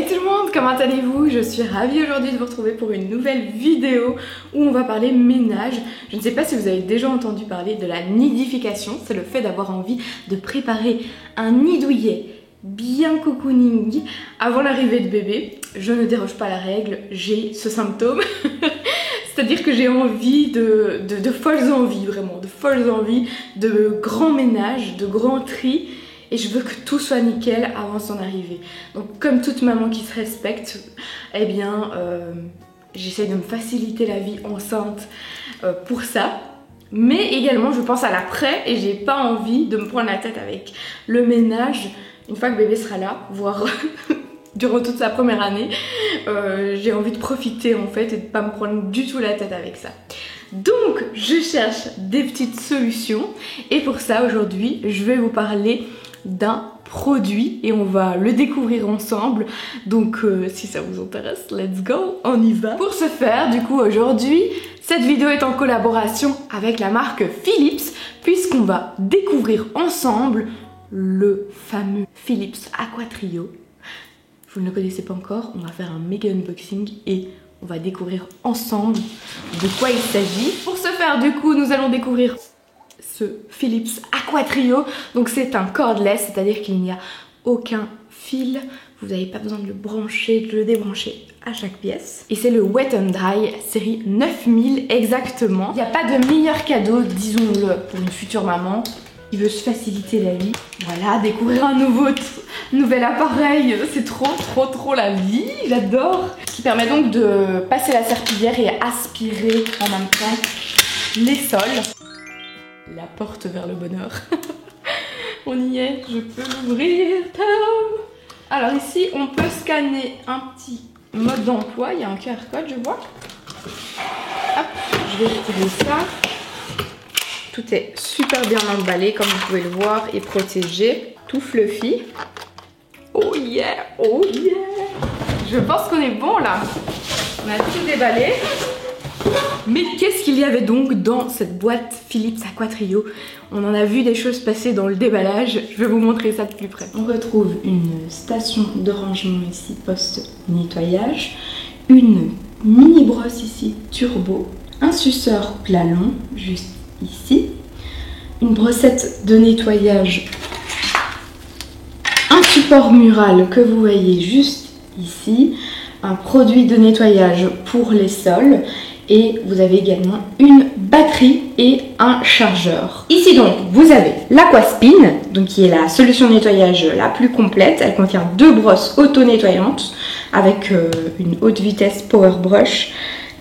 Hey tout le monde, comment allez-vous? Je suis ravie aujourd'hui de vous retrouver pour une nouvelle vidéo où on va parler ménage. Je ne sais pas si vous avez déjà entendu parler de la nidification, c'est le fait d'avoir envie de préparer un nid douillet bien cocooning avant l'arrivée de bébé. Je ne déroge pas à la règle, j'ai ce symptôme. C'est-à-dire que j'ai envie de folles envies, vraiment, de folles envies, de grands ménages, de grands tris. Et je veux que tout soit nickel avant son arrivée. Donc comme toute maman qui se respecte, eh bien j'essaie de me faciliter la vie enceinte pour ça. Mais également je pense à l'après et j'ai pas envie de me prendre la tête avec le ménage une fois que bébé sera là, voire durant toute sa première année. J'ai envie de profiter en fait et de pas me prendre du tout la tête avec ça. Donc je cherche des petites solutions et pour ça aujourd'hui je vais vous parler d'un produit et on va le découvrir ensemble. Donc si ça vous intéresse, let's go, on y va. Pour ce faire, du coup aujourd'hui, cette vidéo est en collaboration avec la marque Philips puisqu'on va découvrir ensemble le fameux Philips Aquatrio. Vous ne le connaissez pas encore, on va faire un méga unboxing et on va découvrir ensemble de quoi il s'agit. Pour ce faire, du coup, nous allons découvrir ce Philips Aquatrio. Donc c'est un cordless, c'est-à-dire qu'il n'y a aucun fil. Vous n'avez pas besoin de le brancher, de le débrancher à chaque pièce. Et c'est le Wet and Dry série 9000 exactement. Il n'y a pas de meilleur cadeau, disons-le, pour une future maman qui veut se faciliter la vie. Voilà, découvrir un nouvel appareil, c'est trop la vie, j'adore. Ce qui permet donc de passer la serpillière et aspirer en même temps les sols. La porte vers le bonheur. On y est, je peux l'ouvrir. Alors ici, on peut scanner un petit mode d'emploi. Il y a un QR code, je vois. Hop, je vais retirer ça. Tout est super bien emballé, comme vous pouvez le voir, et protégé. Tout fluffy. Oh yeah, oh yeah. Je pense qu'on est bon là. On a tout déballé. Mais qu'est-ce qu'il y avait donc dans cette boîte Philips Aquatrio? On en a vu des choses passer dans le déballage, je vais vous montrer ça de plus près. On retrouve une station de rangement ici, post-nettoyage, une mini brosse ici, turbo, un suceur plat long, juste ici, une brossette de nettoyage, un support mural que vous voyez juste ici, un produit de nettoyage pour les sols, et vous avez également une batterie et un chargeur. Ici donc vous avez l'Aquaspin, donc qui est la solution de nettoyage la plus complète. Elle contient 2 brosses auto-nettoyantes avec une haute vitesse power brush.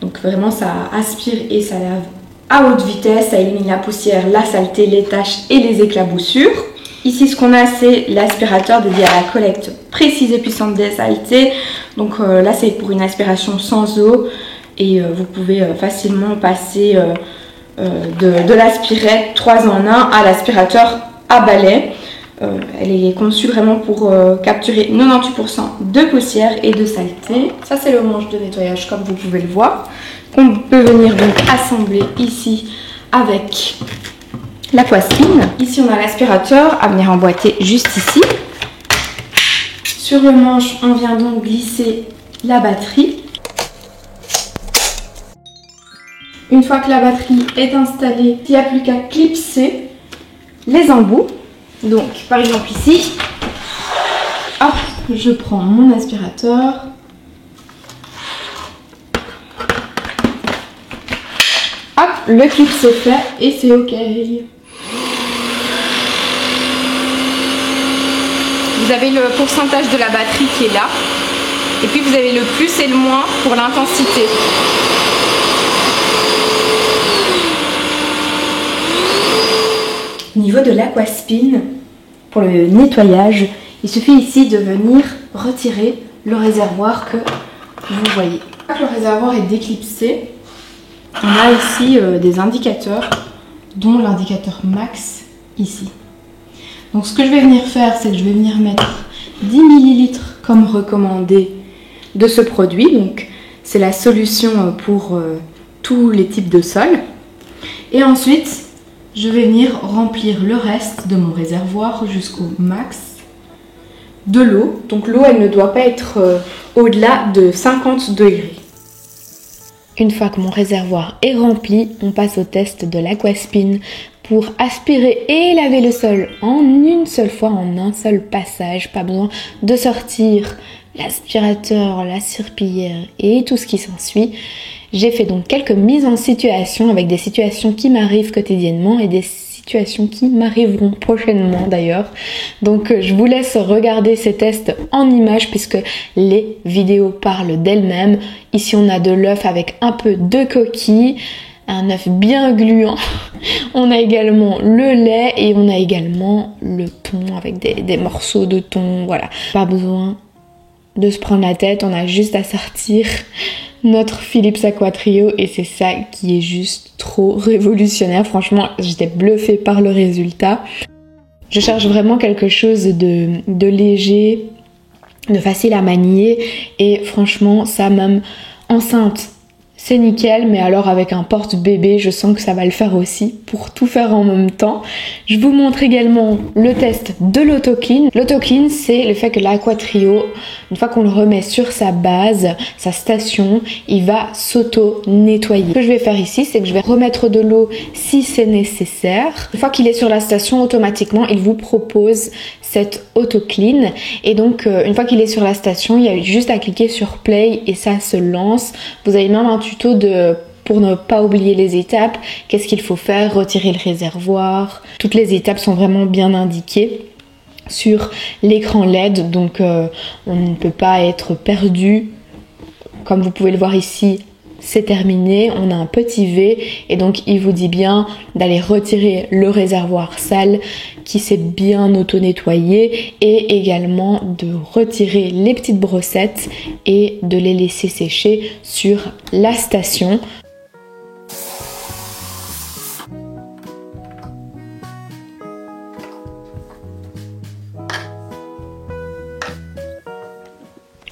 Donc vraiment ça aspire et ça lave à haute vitesse, ça élimine la poussière, la saleté, les taches et les éclaboussures. Ici ce qu'on a c'est l'aspirateur dédié à la collecte précise et puissante des saletés. Donc là c'est pour une aspiration sans eau. Et vous pouvez facilement passer de l'aspirette 3 en 1 à l'aspirateur à balai. Elle est conçue vraiment pour capturer 98% de poussière et de saleté. Ça c'est le manche de nettoyage comme vous pouvez le voir. Qu'on peut venir donc assembler ici avec l'Aquaspin. Ici on a l'aspirateur à venir emboîter juste ici. Sur le manche on vient donc glisser la batterie. Une fois que la batterie est installée, il n'y a plus qu'à clipser les embouts. Donc, par exemple ici, hop, je prends mon aspirateur. Hop, le clip c'est fait et c'est ok. Vous avez le pourcentage de la batterie qui est là. Et puis vous avez le plus et le moins pour l'intensité. Au niveau de l'Aquaspin, pour le nettoyage, il suffit ici de venir retirer le réservoir que vous voyez. Quand le réservoir est déclipsé, on a ici des indicateurs, dont l'indicateur max ici. Donc ce que je vais venir faire, c'est que je vais venir mettre 10 ml comme recommandé de ce produit. Donc c'est la solution pour tous les types de sols. Et ensuite, je vais venir remplir le reste de mon réservoir jusqu'au max de l'eau. Donc l'eau, elle ne doit pas être au-delà de 50 degrés. Une fois que mon réservoir est rempli, on passe au test de l'Aquaspin pour aspirer et laver le sol en une seule fois, en un seul passage. Pas besoin de sortir l'aspirateur, la serpillière et tout ce qui s'ensuit. J'ai fait donc quelques mises en situation avec des situations qui m'arrivent quotidiennement et des situations qui m'arriveront prochainement d'ailleurs. Donc je vous laisse regarder ces tests en images puisque les vidéos parlent d'elles-mêmes. Ici on a de l'œuf avec un peu de coquille, un œuf bien gluant. On a également le lait et on a également le thon avec des morceaux de thon. Voilà, pas besoin de se prendre la tête, on a juste à sortir notre Philips Aquatrio et c'est ça qui est juste trop révolutionnaire. Franchement, j'étais bluffée par le résultat. Je cherche vraiment quelque chose de léger, de facile à manier et franchement, ça même enceinte, c'est nickel, mais alors avec un porte-bébé, je sens que ça va le faire aussi pour tout faire en même temps. Je vous montre également le test de l'AutoClean. L'AutoClean, c'est le fait que l'Aquatrio, une fois qu'on le remet sur sa base, sa station, il va s'auto-nettoyer. Ce que je vais faire ici, c'est que je vais remettre de l'eau si c'est nécessaire. Une fois qu'il est sur la station, automatiquement, il vous propose cette AutoClean. Et donc, une fois qu'il est sur la station, il y a juste à cliquer sur Play et ça se lance. Vous avez même un tuto pour ne pas oublier les étapes. Qu'est-ce qu'il faut faire? Retirer le réservoir. Toutes les étapes sont vraiment bien indiquées sur l'écran LED. Donc, on ne peut pas être perdu. Comme vous pouvez le voir ici, c'est terminé, on a un petit V et donc il vous dit bien d'aller retirer le réservoir sale qui s'est bien auto-nettoyé et également de retirer les petites brossettes et de les laisser sécher sur la station.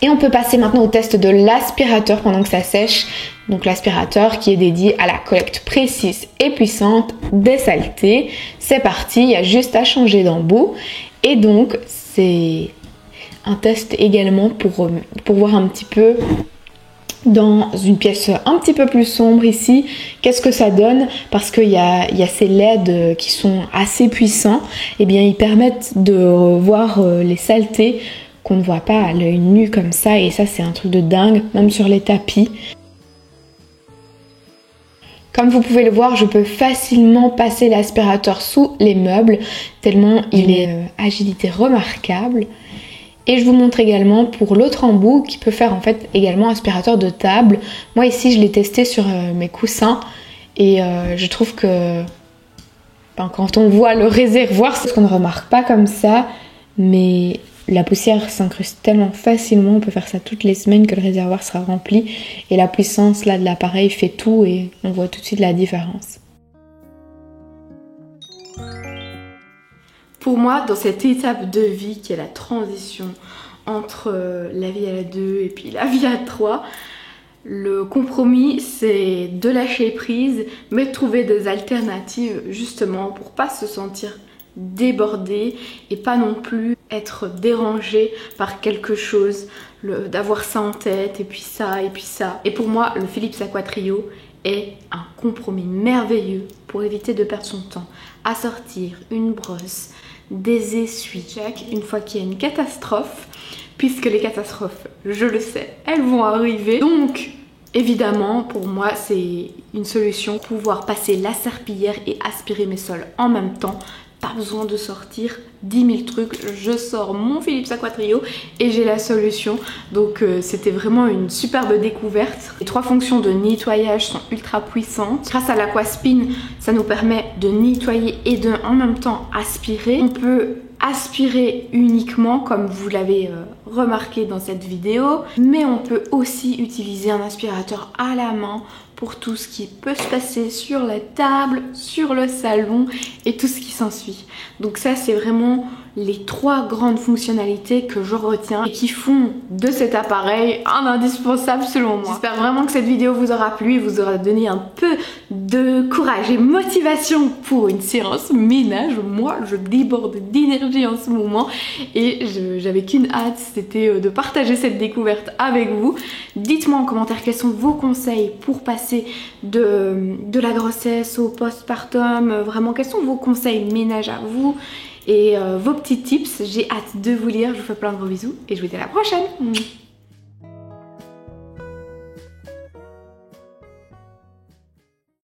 Et on peut passer maintenant au test de l'aspirateur pendant que ça sèche. Donc l'aspirateur qui est dédié à la collecte précise et puissante des saletés. C'est parti, il y a juste à changer d'embout. Et donc c'est un test également pour voir un petit peu dans une pièce un petit peu plus sombre ici, qu'est-ce que ça donne? Parce qu'il y a ces LED qui sont assez puissants. Et bien ils permettent de voir les saletés qu'on ne voit pas à l'œil nu comme ça et ça c'est un truc de dingue, même sur les tapis. Comme vous pouvez le voir, je peux facilement passer l'aspirateur sous les meubles tellement il est agilité remarquable. Et je vous montre également pour l'autre embout qui peut faire en fait également aspirateur de table. Moi ici je l'ai testé sur mes coussins et je trouve que quand on voit le réservoir, c'est ce qu'on ne remarque pas comme ça, mais la poussière s'incruste tellement facilement, on peut faire ça toutes les semaines que le réservoir sera rempli et la puissance là de l'appareil fait tout et on voit tout de suite la différence. Pour moi, dans cette étape de vie qui est la transition entre la vie à la 2 et puis la vie à 3, le compromis c'est de lâcher prise mais de trouver des alternatives justement pour pas se sentir débordé et pas non plus être dérangé par quelque chose, d'avoir ça en tête et puis ça et puis ça. Et pour moi le Philips Aquatrio est un compromis merveilleux pour éviter de perdre son temps à sortir une brosse, des essuie une fois qu'il y a une catastrophe, puisque les catastrophes, je le sais, elles vont arriver. Donc évidemment pour moi c'est une solution, pouvoir passer la serpillière et aspirer mes sols en même temps. Pas besoin de sortir 10 000 trucs, je sors mon Philips Aquatrio et j'ai la solution. Donc c'était vraiment une superbe découverte. Les 3 fonctions de nettoyage sont ultra puissantes. Grâce à l'Aquaspin, ça nous permet de nettoyer et de en même temps aspirer. On peut aspirer uniquement comme vous l'avez remarqué dans cette vidéo, mais on peut aussi utiliser un aspirateur à la main pour tout ce qui peut se passer sur la table, sur le salon et tout ce qui s'ensuit. Donc ça c'est vraiment les 3 grandes fonctionnalités que je retiens et qui font de cet appareil un indispensable selon moi. J'espère vraiment que cette vidéo vous aura plu et vous aura donné un peu de courage et motivation pour une séance ménage. Moi, je déborde d'énergie en ce moment et j'avais qu'une hâte, c'était de partager cette découverte avec vous. Dites-moi en commentaire quels sont vos conseils pour passer de la grossesse au postpartum, vraiment quels sont vos conseils ménage à vous et vos petits tips. J'ai hâte de vous lire, je vous fais plein de gros bisous et je vous dis à la prochaine.